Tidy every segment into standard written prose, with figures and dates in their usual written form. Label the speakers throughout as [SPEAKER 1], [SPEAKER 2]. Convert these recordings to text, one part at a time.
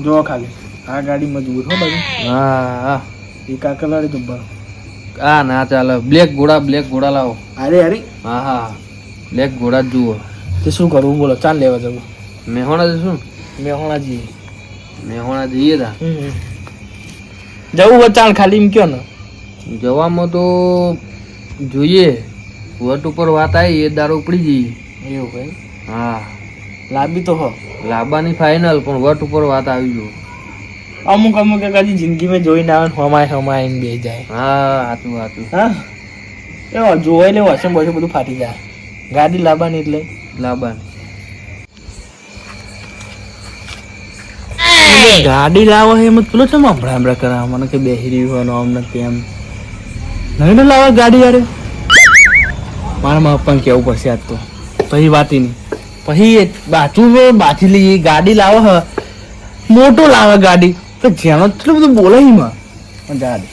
[SPEAKER 1] જો ખાલી આ ગાડી મજબૂત હો બાજુ.
[SPEAKER 2] હા
[SPEAKER 1] એક આ કલર જબ્બર.
[SPEAKER 2] આ ના ચાલે. બ્લેક ઘોડા લાવો.
[SPEAKER 1] અરે
[SPEAKER 2] હા બ્લેક ઘોડા જ જુઓ.
[SPEAKER 1] તે શું કરવું બોલો? ચાલ લેવા જવું.
[SPEAKER 2] મેહોણા જશું.
[SPEAKER 1] મેહોણા જઈએ.
[SPEAKER 2] મેહોણા જઈએ તા
[SPEAKER 1] જવું હોય ચાલ, ખાલી એમ કયો ને.
[SPEAKER 2] જવામાં તો જોઈએ. વટ ઉપર વાત આવી એ દારૂ ઉપડી જઈએ.
[SPEAKER 1] એવું ભાઈ
[SPEAKER 2] હા
[SPEAKER 1] લાંબી તો હો.
[SPEAKER 2] લાંબાની ફાઇનલ, પણ વટ ઉપર વાત આવી જો.
[SPEAKER 1] અમુક એક હજી જિંદગીમાં જોઈને આવે હમાય ને બે જાય.
[SPEAKER 2] હા સાચું.
[SPEAKER 1] હા એવો જોવાય લેવો હશે બધું ફાટી જાય. ગાડી લાવવાની એટલે
[SPEAKER 2] લાંબાની
[SPEAKER 1] ગાડી લાવો એમ પેલો છે હમણાં કરાવ મને કે બેહી રહ્યું હોય અમને તેમ નહીં લાવે ગાડી યાર. મારા મા પપ્પાને કેવું પડશે આજ તો. પછી વાત નહીં. પછી બાથી લઈએ ગાડી લાવો હ મોટો લાવે ગાડી તો જેનો એટલું બધું બોલાય માં ગાડી.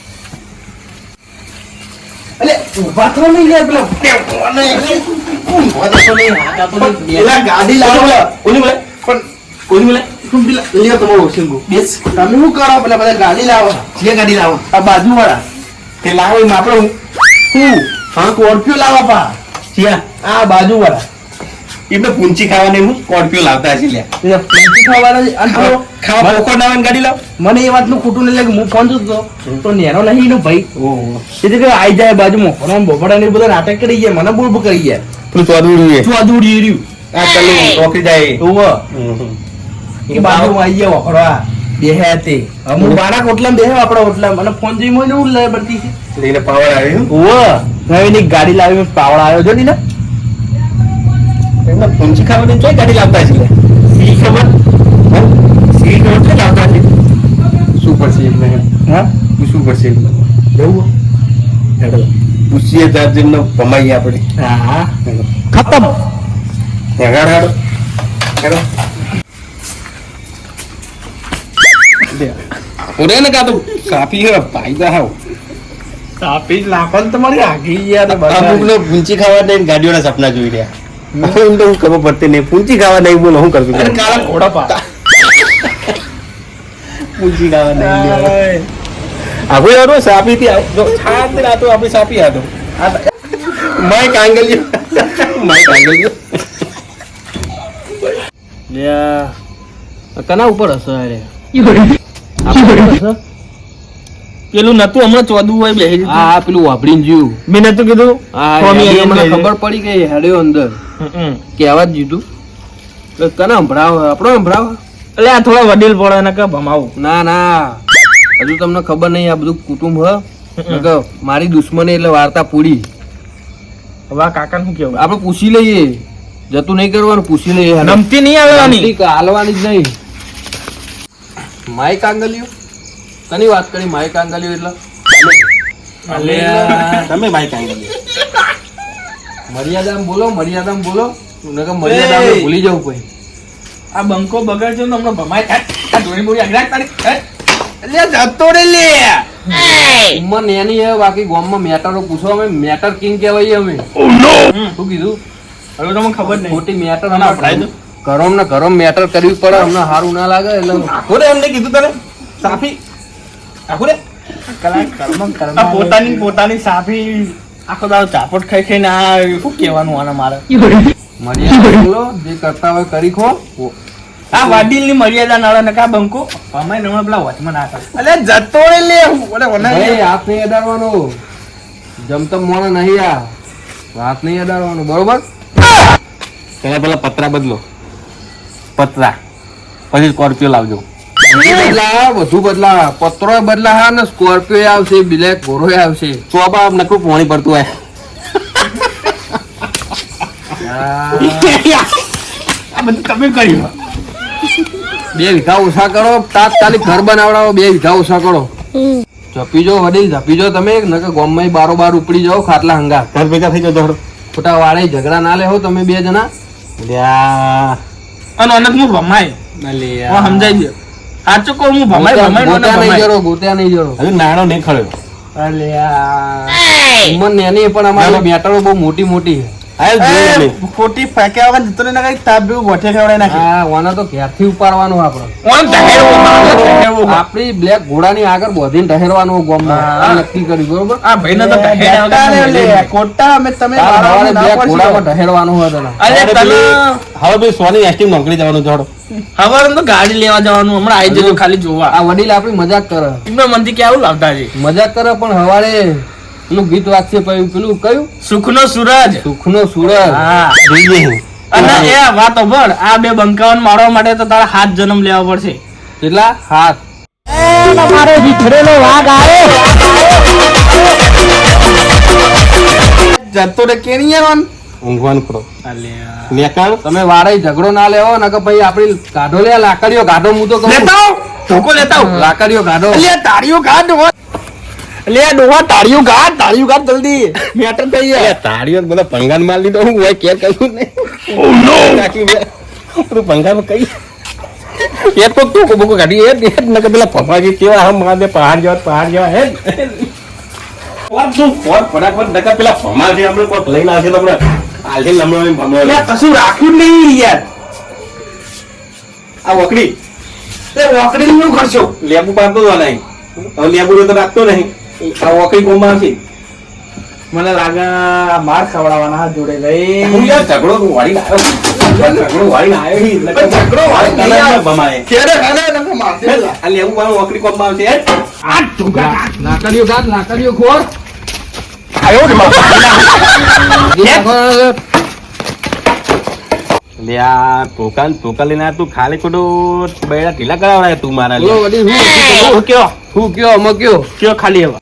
[SPEAKER 1] અલે ઉભા તો નહીં યાર પેલા ગાડી લાવો ઓલી મળે પણ ઓલી મળે લ્યો તમારો સિંગુ બેસ. તમે શું કરો પેલા બધા ગાડી લાવો? જે ગાડી લાવો આ બાજુ વાળા તે લાવો એમાં આપણે હું સ્કોર્પિયો લાવવા પા જ્યાં આ બાજુ વાળા
[SPEAKER 3] એમને પૂંચી ખાવાની હું સ્કોર્પિયો લાવતા છે લ્યા.
[SPEAKER 1] પૂંચી ખાવાના
[SPEAKER 3] ખાવા પોકો નાવાની ગાડી લાવ.
[SPEAKER 1] મને એ વાતનું ખોટું નહીં લાગે. હું ફોન જોતો તો નેનો નહીં એનો ભાઈ.
[SPEAKER 3] ઓહો
[SPEAKER 1] એટલે કે આઈ જાય બાજુમાં ફોન બોપડા ને બધા નાટક કરી ગયા. મને બોલ કરી ગયા.
[SPEAKER 3] પેલું ચોદુડી
[SPEAKER 1] ચોદુડી રહ્યું
[SPEAKER 3] આ ચાલુ રોકી જાય.
[SPEAKER 1] ઓવો એ બાજુમાં આવી ગયા વખડવા બેહે તે અમુક બારા કોટલા બેહે આપડા ઓટલા. મને ફોન જોઈ મને એવું લે પડતી છે
[SPEAKER 3] એને પાવર આવ્યો.
[SPEAKER 1] ઓવો નવીની ગાડી લાવી પાવડ આવ્યો જો ને
[SPEAKER 3] એમને પૂંચી ખાવાની કઈ ગાડી લાવતા છે લ્યા.
[SPEAKER 1] સી ખબર
[SPEAKER 3] સીટ ઓછે લાવતા છે. શું પડશે એમને?
[SPEAKER 1] હા
[SPEAKER 3] શું પડશે એમને?
[SPEAKER 1] જવું
[SPEAKER 3] હેડો પૂછીએ ત્યાં જેમને કમાઈએ આપણે.
[SPEAKER 1] હા ખતમ
[SPEAKER 3] હેડો હેડો ઓરે ને કા તો કાપી હે ફાયદા હાવ.
[SPEAKER 1] તાપી લાખો તમારી આગી યાર
[SPEAKER 3] અમુક ને પૂંચી ખાવા દઈને ગાડીઓના સપના જોઈ રહ્યા. એમ તો હું ખબર પડતી નહીં. પૂંચી ખાવા નહીં બોલો હું કરશું?
[SPEAKER 1] અરે કાળા ઘોડા પા
[SPEAKER 3] પૂંચી ખાવા નહીં. આપણે યાર સાપી થી જો છાત રાતો આપણે સાપી આતો માય કાંગલિયો
[SPEAKER 2] કના ઉપર હશે અરે?
[SPEAKER 1] પેલું નતું હમણાં ચોદું હોય બેહી
[SPEAKER 2] હા પેલું વાપરીને જીવ.
[SPEAKER 1] મેં નતું કીધું
[SPEAKER 2] મને ખબર પડી ગઈ હેડ્યો અંદર કેવા જ જીધું. કના સંભળાવ આપણો સંભળાવ.
[SPEAKER 1] એટલે આ થોડા વડીલ પડે ને કે ભમાવું.
[SPEAKER 2] ના હજુ તમને ખબર નહીં. આ બધું કુટુંબ હ મારી દુશ્મની એટલે વાર્તા પૂરી.
[SPEAKER 1] હવે કાકા શું કેવું?
[SPEAKER 2] આપણે પૂછી લઈએ. જતું નહીં કરવાનું, પૂછી લઈએ.
[SPEAKER 1] નમતી નહીં આવવાની,
[SPEAKER 2] હાલવાની જ નહીં. માય કાંગલિયો કની વાત કરી? માય કાંગલિયો એટલે
[SPEAKER 3] તમે માય કાંગલિયો
[SPEAKER 2] મર્યાદામાં બોલો. મર્યાદા ભૂલી જવું પછી.
[SPEAKER 1] આ બંકો બગાડજો ને હમણાં ભમાય થાય. ધોરી બોરી આગળ તારી
[SPEAKER 3] જતો રે લે.
[SPEAKER 2] ઉંમર નાની હે, બાકી ગામમાં મેટરો પૂછો. અમે મેટર કિંગ કહેવાય. અમે શું કીધું?
[SPEAKER 1] હવે તમને ખબર નહીં.
[SPEAKER 2] ખોટી મેટર ઘરોમ ને ઘરોમ મેટર કરવી પડે. અમને સારું ના લાગે એટલે
[SPEAKER 3] આખું એમને કીધું તને સાફી આખું રે
[SPEAKER 1] આ પોતાની સાફી આખો દાડો ચાપટ ખાઈ ખાઈને આ શું કહેવાનું આને મારે?
[SPEAKER 2] મર્યાદા બોલો. જે કરતા હોય કરી ખો.
[SPEAKER 1] આ વાડીલ ની મર્યાદા ના ને કા બંકો અમારે નમણા પેલા વચમાં ના કરે. અલે જતો રે લે
[SPEAKER 2] ભાઈ હાથ નહીં અડાડવાનો. જમતમ મોણા નહીં. આ હાથ નહીં અડાડવાનો બરોબર.
[SPEAKER 3] પેલા પતરા બદલો. પતરા પછી સ્કોર્પિયો લાવજો.
[SPEAKER 2] બધું બદલા. પત્રો બદલા હા ને સ્કોર્પિયો આવશે, બ્લેક ઘોડો આવશે.
[SPEAKER 3] તો આપા નકરું પાણી પડતું હોય.
[SPEAKER 1] આ બધું તમે કર્યું.
[SPEAKER 2] 2 વીઘા ઓછા કરો. તાત્કાલિક ઘર બનાવડાવો. 2 વીઘા ઓછા કરો. ઝપી જો વડીલ, ઝપી જો તમે. નકર ગામમાં બારોબાર ઉપડી જાઓ ખાટલા હંગા.
[SPEAKER 3] ઘર ભેગા થઈ જાવ દોડો.
[SPEAKER 2] ખોટા વાળે ઝઘડા ના લેવો તમે 2 જણા.
[SPEAKER 1] અને અનંત હું ભમાય સમજાઈ દે. સાચું કહું હું ભમાય
[SPEAKER 2] ગોત્યા નહીં જરો.
[SPEAKER 3] હજુ નાનો નહીં ખળ્યો.
[SPEAKER 2] ઉંમર નાની પણ અમારી મેટરો બહુ મોટી મોટી છે.
[SPEAKER 3] હાલ જોઈએ અમે.
[SPEAKER 1] ખોટી ફેંક્યા વગર જતો ને કઈ તાપ ભેગું ગોઠે ખવડાવી નાખી
[SPEAKER 2] હા વાના તો ઘેરથી ઉપાડવાનું આપણે
[SPEAKER 1] ઓમ ઢહેરવું.
[SPEAKER 2] આપણી બ્લેક ઘોડાની આગળ બોધીને ઢહેરવાનું ગોમમાં
[SPEAKER 1] હા.
[SPEAKER 2] આ નક્કી કર્યું બરોબર
[SPEAKER 1] આ ભાઈને તો ઢહેર્યા વગર નહીં લે. ખોટા અમે તમે
[SPEAKER 2] કાલ સવારે
[SPEAKER 1] મારવાનું ના
[SPEAKER 2] બ્લેક
[SPEAKER 1] પડશે.
[SPEAKER 2] ઘોડામાં ઢહેરવાનું હોય તને
[SPEAKER 1] અરે
[SPEAKER 3] હવે
[SPEAKER 1] તને
[SPEAKER 3] ભાઈ સોની એસટી નોકરી જવાનું જોડો.
[SPEAKER 1] હવે તો ગાડી લેવા જવાનું હમણાં આવી જજો ખાલી જોવા.
[SPEAKER 2] આ વડીલ આપણી મજાક કરે
[SPEAKER 1] એમને મનથી કેવું લાવતા છે
[SPEAKER 2] મજાક કરે પણ હવારે પેલું ગીત વાગશે પછી પેલું કયું
[SPEAKER 1] સુખનો સૂરજ.
[SPEAKER 2] સુખનો સૂરજ
[SPEAKER 1] હા
[SPEAKER 3] જોઈએ.
[SPEAKER 1] અને એ વાતો ભળ આ બે બંકાવન મારવા માટે તો તારા 7 જન્મ લેવા પડશે.
[SPEAKER 2] કેટલા હાથ
[SPEAKER 4] તમારો વિખરેલો વાઘ આવ્યો.
[SPEAKER 1] જતો રે કે નહીં આવવાનું?
[SPEAKER 3] ઊંઘવાનું કરો.
[SPEAKER 1] અલ્યા.
[SPEAKER 3] નેકાળ.
[SPEAKER 2] તમે વારે ઝઘડો ના લેવો ને કે ભાઈ આપડી કાઢો લે લાકડીઓ કાઢો હું તો કહું
[SPEAKER 1] લેતા આવ. ધોકો લેતા આવ.
[SPEAKER 2] લાકડીઓ કાઢો
[SPEAKER 1] અલ્યા તાળીઓ કાઢ ડોહા. અલ્યા ડોહા તાળીઓ કાઢ જલ્દી. મેટર થઈ જાય.
[SPEAKER 3] અલ્યા તાળીઓ બધા ભંગાન માર લીધો હું હોય કેર કહ્યું નહીં. નાખ્યું બે. પેલું ભંગારમાં કઈ એ તો તું કોબકો કાઢી એ નકર પેલા પપ્પાજી કેવા આમ મારે પહાડ જેવા હે વાત શું ફોન ફટાફટ નકર પેલા ફમાલ છે આપણે કોક લઈને આવશે તો આપણે આલજે લમણો ભમણો
[SPEAKER 1] અલ્યા કશું રાખ્યું જ નહીં યાર.
[SPEAKER 3] આ વકડી
[SPEAKER 1] એ વાકડી નું કરશો.
[SPEAKER 3] લેબુ પાડતો તો નહીં હવે લેબુ તો રાખતો નહીં આ વકડી કોમાં આવશે
[SPEAKER 1] મને લાગે આ માર ખવડાવવાના જોડે લઈ.
[SPEAKER 3] હું યાર ઝઘડો વાળી આવ્યો ઈ નકર ઝઘડો વાળી આવ્યો ભમાય
[SPEAKER 1] કેરે ખાને નકર મારશે.
[SPEAKER 3] આ લેબુ પાડો વકડી કોમાં આવશે હે
[SPEAKER 1] આ ઢોકા.
[SPEAKER 2] લાકડીઓ કાઢ લાકડીઓ ખોર
[SPEAKER 1] આયો રે બાપા.
[SPEAKER 3] લે આ ટોકા લઈને આ તું ખાલી ખોટું બૈડા ઢીલા કરાવડાય તું મારા લે.
[SPEAKER 2] બોલો વડીલ
[SPEAKER 1] હું કયો
[SPEAKER 2] હું કયો અમે કયો
[SPEAKER 1] કયો ખાલી હવે.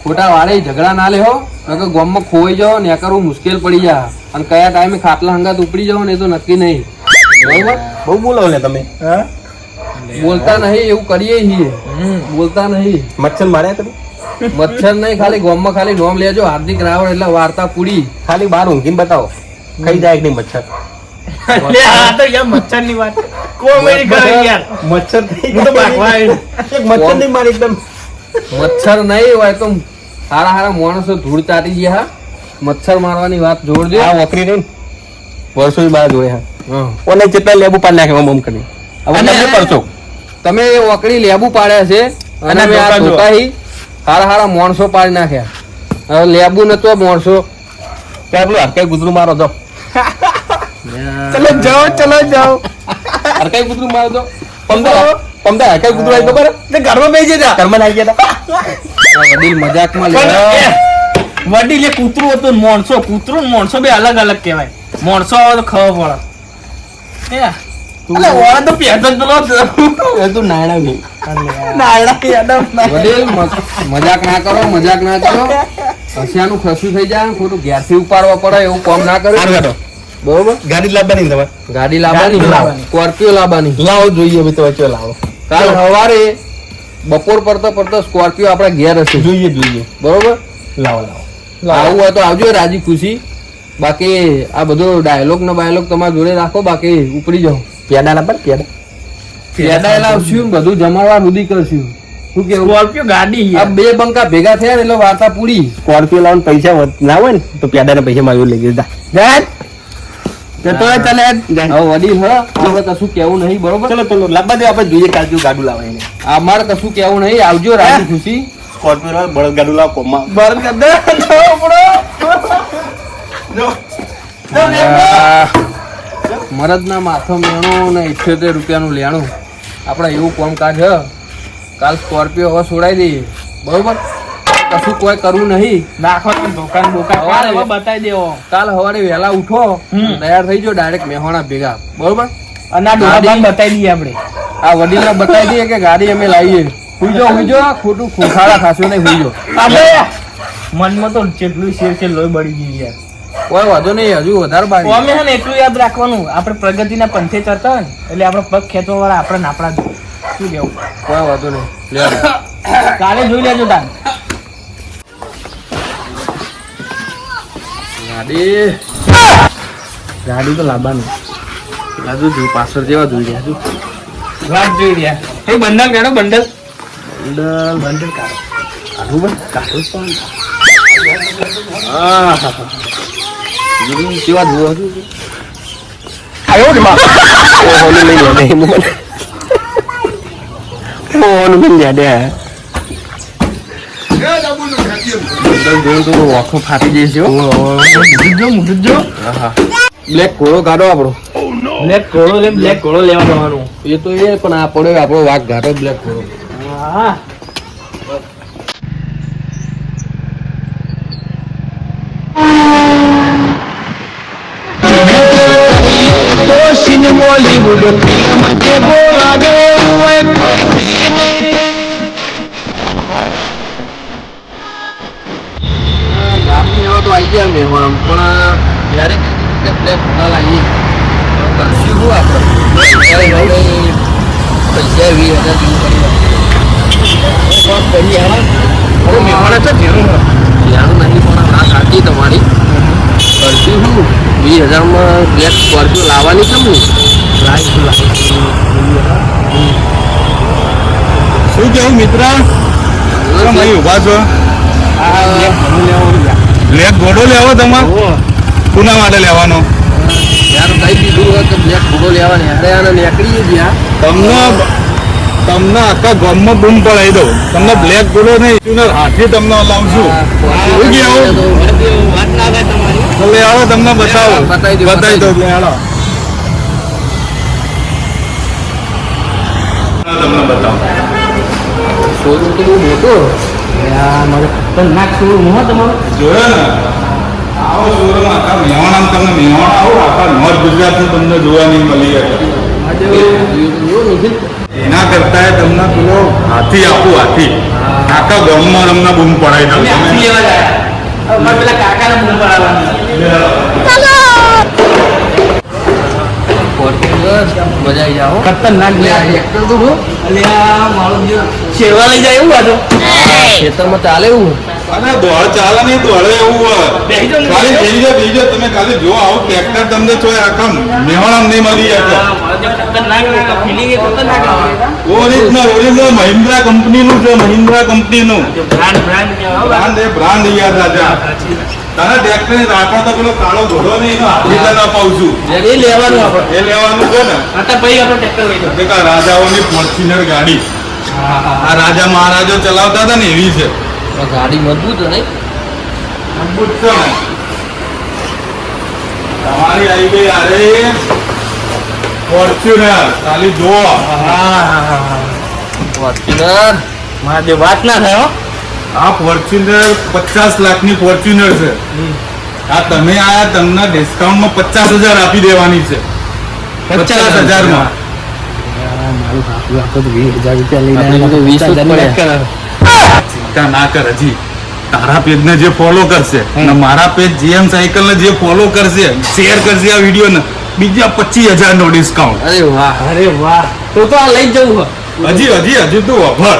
[SPEAKER 2] ખોટા વાળે ઝઘડા ના લેહો નકર ગામમાં ખોવાઈ જાઓ ને કરવું મુશ્કેલ પડી જાય અને કયા ટાઈમે ખાટલા હંગાત ઉપડી જાઓ ને એ તો નક્કી નહીં બરોબર
[SPEAKER 3] બહુ બોલો લે તમે
[SPEAKER 1] હા
[SPEAKER 2] બોલતા નહીં એવું કરીએ છીએ બોલતા નહીં
[SPEAKER 3] મચ્છર માર્યા તમે
[SPEAKER 2] મચ્છર નહીં ખાલી ગામમાં ખાલી નોમ લેજો હાર્દિક રાવણ એટલે વાર્તા પૂરી
[SPEAKER 3] ખાલી બાર ઊંઘીને બતાવો ખાઈ જાય કે નહીં મચ્છર
[SPEAKER 1] લે આ તો યાર મચ્છર ની વાત કોમેડી કરે યાર.
[SPEAKER 3] મચ્છર
[SPEAKER 1] હું તો ભાગવા આવ્યો.
[SPEAKER 3] એક મચ્છર નહીં મારી એકદમ
[SPEAKER 2] મચ્છર નહીં હોય તો હારા હારા માણસો ધૂળ ચાટી ગયા હા મચ્છર મારવાની વાત જોડ દો
[SPEAKER 3] આ વકરી નહીં વર્ષો બાર જોડે હા
[SPEAKER 2] હા.
[SPEAKER 3] ઓને જેટલા લેબુ પાડ નાખે ઓમ કરી હવે
[SPEAKER 2] અને
[SPEAKER 3] તમે કરશો
[SPEAKER 2] તમે એ વકડી લેબુ પાડ્યા છે અને
[SPEAKER 1] અને
[SPEAKER 2] મેં આ
[SPEAKER 1] ધોકા જો.
[SPEAKER 2] ધોકાહી હારા હારા માણસો પાડી નાખ્યા હવે લેબુ નતો માણસો
[SPEAKER 3] ત્યાં પેલું હરકાઈ ગુજરું મારો દો
[SPEAKER 1] ચલો જાઓ
[SPEAKER 3] હરકાઈ ગુજરું મારો દો પમદા હરકાઈ ગુજરું આવી ખબર
[SPEAKER 1] તે ઘરમાં બેસી જા.
[SPEAKER 3] કર્મ આવી ગયા હતા
[SPEAKER 2] આ વડીલ મજાકમાં
[SPEAKER 1] પણ
[SPEAKER 2] લે
[SPEAKER 1] એ વડીલે કૂતરું હતું ને કૂતરું ને માણસો બે અલગ અલગ કહેવાય. માણસો આવે તો ખબર પડે. અલે ઓળા તો પહેરતો જ પેલો
[SPEAKER 3] તું નાયણા નહીં
[SPEAKER 1] નાયડા યાદવ ના.
[SPEAKER 2] વડીલ મજાક ના કરો હસિયાનું ખસું થઈ જાય ને ખોટું ઘેરથી ઉપાડવા પડે એવું કામ ના કરે
[SPEAKER 3] સારું કાઢો
[SPEAKER 2] બરોબર
[SPEAKER 3] ગાડી લાવવાની તમારે
[SPEAKER 2] ગાડી લાવવાની
[SPEAKER 1] ગાડી લાવવાની.
[SPEAKER 2] સ્કોર્પિયો લાવવાની
[SPEAKER 3] લાવો જોઈએ હવે તો વચ્ચે લાવો
[SPEAKER 2] કાલ સવારે બપોર પડતો સ્કોર્પિયો આપણા ઘેર હશે
[SPEAKER 3] જોઈએ
[SPEAKER 2] બરોબર
[SPEAKER 3] લાવો
[SPEAKER 2] આવું હોય તો આવજો રાજી ખુશી બાકી આ બધો ડાયલોગ ને બાયલોગ તમારા જોડે રાખો બાકી ઉપડી જાઓ
[SPEAKER 3] પેડા ના પર પેડા
[SPEAKER 2] પેડા લાવશું બધું જમાડવા રૂદી કરશું શું કેવું
[SPEAKER 1] સ્કોર્પિયો ગાડી
[SPEAKER 2] આ બે બંકા ભેગા થયા ને એટલે વાર્તા પૂરી
[SPEAKER 3] સ્કોર્પિયો લાવવાનું પૈસા ના હોય ને તો પેડા ના પૈસા મારું લઈ જતા
[SPEAKER 1] જતો રહે ચાલે
[SPEAKER 2] હવે વડીલ હ આપણે કશું કેવું નહીં બરોબર
[SPEAKER 3] ચલો લાવવા દે આપણે જોઈએ કાજુ ગાડું લાવે એને
[SPEAKER 2] અમારે કશું કેવું નહીં આવજો રાજી ખુશી
[SPEAKER 3] સ્કોર્પિયો લાવે બળદ ગાડું લાવ કોમમાં
[SPEAKER 1] બરદ કર દે
[SPEAKER 2] મરદના માથો મેણો ને 78 રૂપિયાનું લેણું આપણે એવું કામકાજ હ કાલ સ્કોર્પિયો હવે છોડાઈ દઈએ બરોબર કશું કોઈ કરવું નહીં
[SPEAKER 1] નાખો તો દુકાન કાલે હવે બતાવી દેવો.
[SPEAKER 2] કાલ સવારે વહેલા ઉઠો તૈયાર થઈ જાઓ ડાયરેક્ટ મેહોણા ભેગા બરોબર
[SPEAKER 1] અને આ ડોહાભાઈને બતાવી દઈએ આપણે.
[SPEAKER 2] આ વડીલને બતાવી દઈએ કે ગાડી અમે લાવીએ હુઈજો ખોટું ખોખાડા ખાશો નહીં હુઈજો
[SPEAKER 1] આપણે મનમાં તો જેટલું શેર છે લોહી બળી ગઈ યાર.
[SPEAKER 2] કોઈ વાંધો નહીં હજુ વધારે બાકી
[SPEAKER 1] અમે છે ને એટલું યાદ રાખવાનું આપણે પ્રગતિના પંથે ચડતા હોય ને એટલે આપણે પગ ખેંચવા વાળા આપણે આપણા જ હોય. શું કેવું
[SPEAKER 2] કોઈ વાંધો નહીં લ્યો.
[SPEAKER 1] કાલે જોઈ લેજો તાન.
[SPEAKER 2] ગાડી તો લાવવાની લાજુ જો પાછળ જેવા જોઈ રહ્યા છું
[SPEAKER 1] વાત જોઈ રહ્યા. એ બંડલ કાઢો બંડલ
[SPEAKER 2] બંડલ કાઢો કાઢું બસ કાઢું જ પણ કેવા જુઓ છું
[SPEAKER 3] ઓહોનું લઈ લે નહીં મને ઓહોનું લઈ લે દે
[SPEAKER 2] જોયું તો વાંખો ફાટી જઈશ જો બ્લેક ઘોડો કાઢો આપણો
[SPEAKER 1] બ્લેક ઘોડો લે, બ્લેક ઘોડો લેવા જવાનું.
[SPEAKER 2] એ તો એ પણ આ પડ્યો આપણો વાઘ ઘાટો બ્લેક ઘોડો
[SPEAKER 1] હા
[SPEAKER 2] ગામની એવા તો આવી ગયા મહેમાન પણ જ્યારે બ્લેક ઘોડા લાવી કરશું શું આપણે પૈસા 20,000 જેવું કરી
[SPEAKER 1] મહેમાન છે ઘેરું
[SPEAKER 2] જાણું નહીં પણ આ સાચી તમારી કરશું શું 20,000માં બ્લેક સ્કોર્પિયો લાવવાની કેમ હું
[SPEAKER 3] શું કેવું મિત્ર કેમ અહીં ઉભા છો બ્લેક ઘોડો લેવો તમારે કોના માટે લેવાનો
[SPEAKER 2] યાર કઈ દીધું હોય તો બ્લેક ઘોડો લેવાની અરે આને નીકળી ગયા
[SPEAKER 3] તમને આખા ગામમાં બૂમ પડાવી દઉં તમને બ્લેક ઘોડો નહીં હાથી તમને લાવશું શું કેવું
[SPEAKER 1] વાત ના થાય તમારી
[SPEAKER 3] તો લે આવો તમને બતાવો
[SPEAKER 2] બતાવી દો.
[SPEAKER 3] લે આવો તમને બતાવો
[SPEAKER 2] શોરૂમ તો બહુ મોટો
[SPEAKER 1] મારે ખતરનાક શોરૂમ હો તમારો
[SPEAKER 3] જોયો ને આવો શોરૂમ આખા મેવાણા તમને મેવાણા આવો આખા નોર્થ ગુજરાતનું તમને જોવા નહીં મળી શકે એના કરતા તમને પેલો હાથી આપું હાથી આખા ગામમાં તમને બૂમ પડાવી દઉં
[SPEAKER 1] અમે હાથી લેવા જાય અમારે પેલા કાકાને બૂમ પડાવવાની
[SPEAKER 2] મજા આવી જાઓ
[SPEAKER 1] ખતરનાક
[SPEAKER 2] ટ્રેક્ટર તો
[SPEAKER 1] અલ્યા મારું જે સેવા લઈ જાય એવું વાતો
[SPEAKER 2] ખેતરમાં ચાલે એવું
[SPEAKER 3] અને દોડ ચાલે નહીં દોડે એવું હોય
[SPEAKER 1] બેસી જાઓ ને.
[SPEAKER 3] ખાલી બીજો તમે ખાલી જો આવું ટ્રેક્ટર તમને ચોય આખા મેવાણા નહીં મળી શકે
[SPEAKER 1] ખતરનાક ફિલિંગ એ ખતરનાક
[SPEAKER 3] ઓરિજિનલ મહિન્દ્રા કંપનીનું છે મહિન્દ્રા કંપનીનું
[SPEAKER 1] બ્રાન્ડ
[SPEAKER 3] બ્રાન્ડ એ બ્રાન્ડ યાદ રાજા તારા ટ્રેક્ટર ની રાખો તો પેલો કાળો ઘોડો નહીં એનો હાથી તને અપાવું છું
[SPEAKER 1] એ લેવાનું આપણે
[SPEAKER 3] એ લેવાનું છે ને
[SPEAKER 1] અત્યારે પછી આપણે ટ્રેક્ટર લઈ જાઓ
[SPEAKER 3] કે આ રાજાઓની ફોર્ચ્યુનર ગાડી આ રાજા મહારાજો ચલાવતા હતા ને એવી છે
[SPEAKER 2] ગાડી મજબૂત નહીં
[SPEAKER 3] મજબૂત છે ને તમારી આવી ગઈ અરે ફોર્ચ્યુનર ખાલી જુઓ
[SPEAKER 2] ફોર્ચ્યુનર
[SPEAKER 1] મહાદેવ વાત ના થાય હો
[SPEAKER 3] આ ફોર્ચ્યુનર 50 લાખની ફોર્ચ્યુનર છે આ તમે આયા તમને ડિસ્કાઉન્ટમાં 50,000 આપી દેવાની છે 50,000 માં
[SPEAKER 2] આપણે તો 20 જ પડ્યા.
[SPEAKER 3] ચિંતા ના કર હજી તારા પેજ ને જે ફોલો કરશે અને મારા પેજ જીએમ સાયકલ ને જે ફોલો કરશે શેર કરશે આ વિડીયો ને બીજા 25,000 નો ડિસ્કાઉન્ટ
[SPEAKER 2] અરે વાહ
[SPEAKER 1] અરે વાહ તો આ લઈ જ જવું
[SPEAKER 3] હજી તું વફર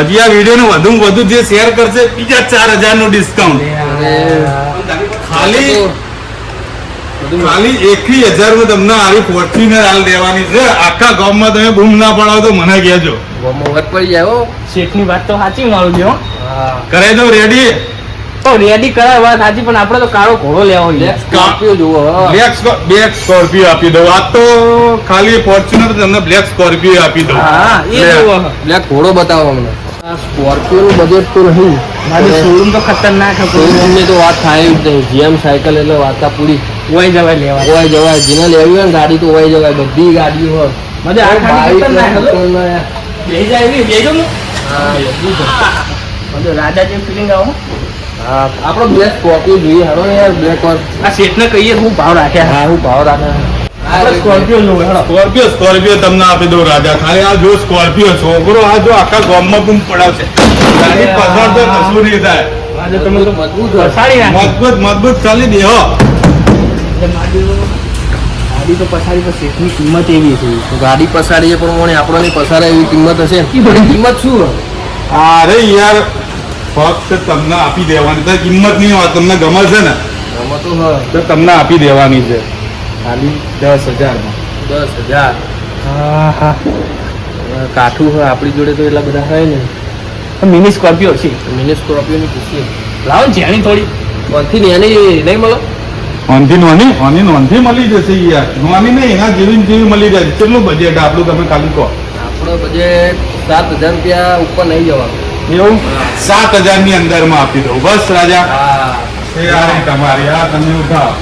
[SPEAKER 3] હજી આ વિડીયો ને વધુ વધુ જે શેર કરશે બીજા 4,000 નું ડિસ્કાઉન્ટ ખાલી 21,000 માં તમને આવી ફોર્ચ્યુનર હાલ દેવાની છે આખા ગામમાં તમે બૂમ ના પડાવો તો મને કહેજો
[SPEAKER 2] ગમો વટ પડી જાય હો
[SPEAKER 1] શેઠની વાત તો સાચી મારું જો
[SPEAKER 3] કરાઈ દઉં રેડી
[SPEAKER 1] તો રેડી કરાય વાત સાચી પણ આપણે તો કાળો ઘોડો લેવો છે
[SPEAKER 2] સ્કોર્પિયો જુઓ હો.
[SPEAKER 3] બ્લેક સ્કોર્પિયો આપી દઉં આ તો ખાલી ફોર્ચ્યુનર તમને બ્લેક સ્કોર્પિયો આપી દઉં
[SPEAKER 1] હા એ
[SPEAKER 3] લે.
[SPEAKER 1] જુઓ
[SPEAKER 2] બ્લેક ઘોડો બતાવો અમને આ સ્કોર્પિયો નું બજેટ તો નહીં
[SPEAKER 1] મારું શોરૂમ તો ખતરનાક હતું
[SPEAKER 2] શોરૂમ ની તો વાત થાય જ નહીં જીએમ સાયકલ એટલે વાતા પૂરી
[SPEAKER 1] ઓય જવાય લેવા
[SPEAKER 2] ઓય જવાય જેને લેવી હોય ને ગાડી તો ઓય જવાય બધી ગાડીઓ હોય
[SPEAKER 1] મજા આ ખાલી ખતરનાક હતું
[SPEAKER 2] હા,
[SPEAKER 1] બેહી જાય એવી બેહી જાઉં ને બધું રાજા જેવી ફિલિંગ આવો
[SPEAKER 2] આપણો બ્લેક સ્કોર્પિયો જોઈએ હાલો ને યાર બ્લેક વાર
[SPEAKER 1] આ શેઠને કહીએ હું ભાવ રાખ્યા
[SPEAKER 2] હા હું ભાવ રાખે
[SPEAKER 1] આપણે સ્કોર્પિયો જોવે હેડો
[SPEAKER 3] સ્કોર્પિયો તમને આપી દઉં રાજા ખાલી આ જો સ્કોર્પિયો છોકરો આ જો આખા ગામમાં બૂમ પડાવશે ગાડી પસાર તો કશું નહીં થાય
[SPEAKER 1] આજે તમે તો
[SPEAKER 2] મજબૂત હોય.
[SPEAKER 1] પછાડી નાખી
[SPEAKER 3] મજબૂત ચાલી દે હો
[SPEAKER 1] ગાડી તો પછાડી પર શેઠની કિંમત એવી છે
[SPEAKER 2] ગાડી પસાડીએ પણ મને આપણને પસારે એવી કિંમત હશે કિંમત શું હોય?
[SPEAKER 3] અરે યાર ફક્ત તમને આપી દેવાની તો કિંમત નહીં હોય તમને ગમે છે ને
[SPEAKER 2] આમાં તો હોય
[SPEAKER 3] તો તમને આપી દેવાની છે ખાલી 10,000 માં
[SPEAKER 2] 10,000
[SPEAKER 1] હા હા
[SPEAKER 2] કાઠું હોય આપણી જોડે તો એટલા બધા હોય ને
[SPEAKER 1] મિની સ્કોર્પિયો છે
[SPEAKER 2] મિની સ્કોર્પિયો ની પૂછીએ
[SPEAKER 1] લાવો ને જેણી થોડી
[SPEAKER 2] કોનથી ને એની નહીં મળે
[SPEAKER 5] નોંધી મળી જશે યાર નોની નહીં એના જેવી ને જેવી મળી જાય કેટલું બજેટ આપણું તમે ખાલી કહો
[SPEAKER 2] આપણો બજેટ 7,000 રૂપિયા ઉપર નહીં જવાનું
[SPEAKER 5] એવું 7,000 ની અંદર માં આપી દઉં બસ રાજા
[SPEAKER 2] હા
[SPEAKER 5] એ આ રહી તમારી આ તમે ઉઠાવો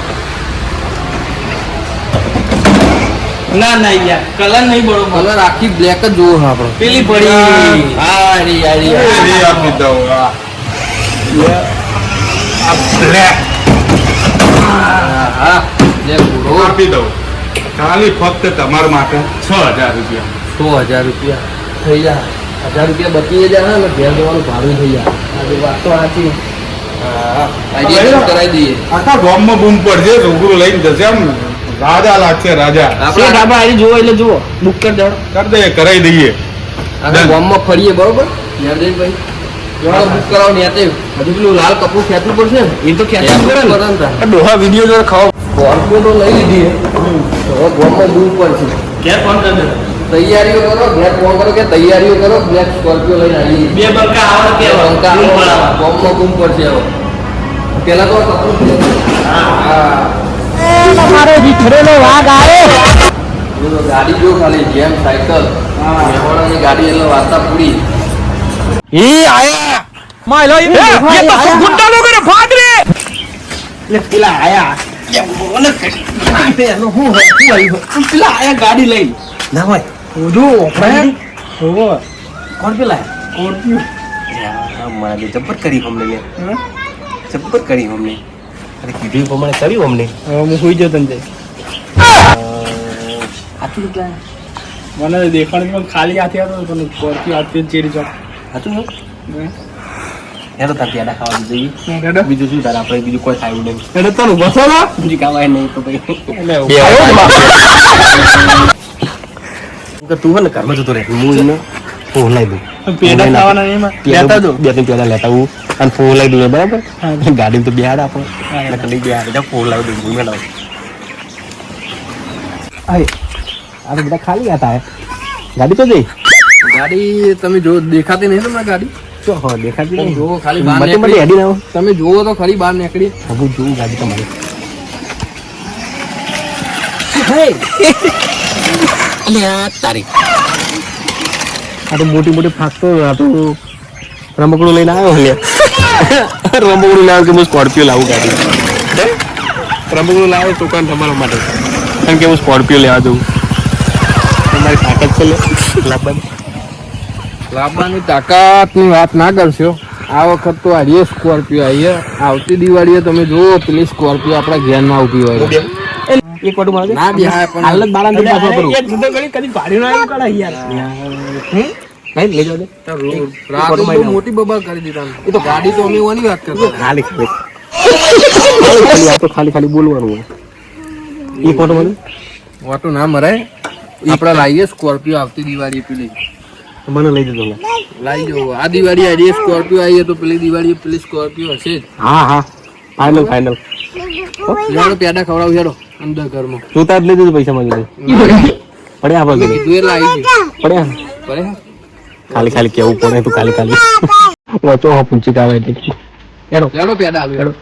[SPEAKER 1] ના ના યાર કલર નહીં બરોબર
[SPEAKER 2] કલર આખી બ્લેક જ જોવો છે આપણો
[SPEAKER 1] પેલી પડી
[SPEAKER 2] હા રી
[SPEAKER 5] એ આપી દઉં આ બ્લેક
[SPEAKER 2] હા બ્લેક પૂરો
[SPEAKER 5] આપી દઉં ખાલી ફક્ત તમારા માટે 6,000 રૂપિયા
[SPEAKER 2] 100,000 રૂપિયા થઈ જાય 1,000 રૂપિયા બચી જાય ને ઘેર જવાનું ભાડું થઈ જાય આજે વાત તો સાચી આઈડિયા કરાવી દઈએ
[SPEAKER 5] આખા ગામમાં બૂમ પડશે છોકરું લઈને જશે આમ રાજા લાગશે રાજા
[SPEAKER 1] શેઠ આપણે આજે જુઓ એટલે જુઓ બુક કરી દેડો
[SPEAKER 5] કરી દઈએ કરાવી દઈએ
[SPEAKER 2] આખા ગામમાં ફરીએ બરોબર યારદેનભાઈ જોડો બુક કરાવો ને હજુ પેલું લાલ કપડું ખેંચવું પડશે ને
[SPEAKER 1] એ તો ખેંચવું પડે ને.
[SPEAKER 2] ને
[SPEAKER 1] ડોહા વિડીયો જોડે ખાઓ
[SPEAKER 2] સ્કોર્પિયો તો લઈ લીધી હવે ગામમાં દૂર પડશે
[SPEAKER 1] ક્યાં ફોન કરી દેડો
[SPEAKER 2] તૈયારીઓ કરો ઘેર ફોન કરો કે તૈયારીઓ કરો બ્લેક સ્કોર્પિયો લઈને આવી
[SPEAKER 1] બે બંકા આવે કે
[SPEAKER 2] ગામમાં ગુમ પડશે હવે પેલા તો કપડું હા
[SPEAKER 4] તમારો વિખરેલો વાઘ આવ્યો
[SPEAKER 2] બોલો, ગાડી જો ખાલી જેમ સાયકલ મહેમાનોની ગાડી એટલે વાર્તા પૂરી
[SPEAKER 1] પેલા આયા પેલા આયા ગાડી લઈ
[SPEAKER 3] ના હોય
[SPEAKER 1] કોણ પેલા
[SPEAKER 3] મારે જબ્બર કરી અમને લે જબ્બર કરી અમને અરે કીધું એ પ્રમાણે કર્યું અમને
[SPEAKER 1] હું સુઈ જતો ને મને દેખાણ પણ ખાલી હાથે હતો પણ સ્કોર્પિયો હાથે ચેરી ચોક
[SPEAKER 3] હતું ને એનો તાર પેડા ખાવા જઈએ બીજું શું તારે આપણે બીજું કોઈ ખાયું નહીં
[SPEAKER 1] એટલે તને બસો ના
[SPEAKER 3] બીજું ખાવાય નહીં તો ભાઈ તું હે ને ઘરમાં જતો રહે હું એને ફોન લાવી દઉં
[SPEAKER 1] પેડા ખાવાના નહીં એમાં લેતા જો
[SPEAKER 3] બે ત્રણ પેડા લેતા હું અને ફોન લાવી દઉં બરાબર ગાડી તો બેહાડ આપણે કદી બેહાડ ફોન લાવી દઉં મેં લાવું આ તો બધા ખાલી હતા ગાડી તો જઈ
[SPEAKER 2] ગાડી તમે જો દેખાતી નહીં તમને ગાડી
[SPEAKER 3] શું હા દેખાતી નહીં
[SPEAKER 2] જોવો ખાલી બહાર
[SPEAKER 3] મતે મતે
[SPEAKER 2] નીકળી
[SPEAKER 3] હેડી ના
[SPEAKER 2] તમે જોવો તો ખરી બહાર નીકળી
[SPEAKER 3] હું જોઉં ગાડી તમારી તારી આ તો મોટી મોટી ફાકતો આ તો રમકડું લઈને આવ્યો લે રમકડું લાવ્યો કે હું સ્કોર્પિયો લાવું ગાડી રમકડું લાવ્યો દુકાન તમારા માટે કારણ કે હું સ્કોર્પિયો લેવા દઉં તમારી તાકાત છે લે લાવવાની
[SPEAKER 2] લાવવાની તાકાતની વાત ના કરશો આ વખત તો આવીએ સ્કોર્પિયો આવીએ આવતી દિવાળીએ તમે જુઓ પેલી સ્કોર્પિયો આપણા ઘેરમાં ઊભી હોય
[SPEAKER 3] એક વાટું મારે
[SPEAKER 2] ના બેહાય પણ
[SPEAKER 3] હાલત બાળાને તો પાછો કરું
[SPEAKER 1] એક જુદો ગળી કદી ભાડ્યું ના આવ્યું કાઢા યાર
[SPEAKER 3] નહીં લઈ જાવ દે
[SPEAKER 2] રાત બહુ મોટી બબાલ કરી દીધા
[SPEAKER 3] એ તો
[SPEAKER 2] ગાડી તો અમે ઓની વાત કરતા
[SPEAKER 3] ખાલી આ તો ખાલી ખાલી બોલવાનું હોય એક વાટું મારે
[SPEAKER 2] વાટો ના મરાય આપણે લાવીએ સ્કોર્પિયો આવતી દિવાળી પેલી
[SPEAKER 3] મને લઈ જજો લે.
[SPEAKER 2] લાવી જવો આ દિવાળી આવીએ સ્કોર્પિયો આવીએ તો પેલી દિવાળી પેલી સ્કોર્પિયો હશે જ
[SPEAKER 3] હા હા ફાઇનલ ફાઇનલ
[SPEAKER 2] હેડો પેડા ખવડાવ હેડો અંદર ઘરમાં
[SPEAKER 3] તું તાર લઈ જજો પૈસા માંગી દે પડ્યા આપણે
[SPEAKER 2] કીધું એટલે આવી ગયું
[SPEAKER 3] પડ્યા
[SPEAKER 2] બરાબર
[SPEAKER 3] ખાલી ખાલી કેવું પડે તું ખાલી ખાલી વાંચો હા પૂછી કાવે એટલે હેડો
[SPEAKER 2] હેડો પેડા આવી હેડો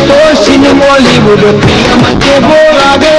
[SPEAKER 4] તો સિનેમોલી બુડ પ્રિય મતે બોલાવે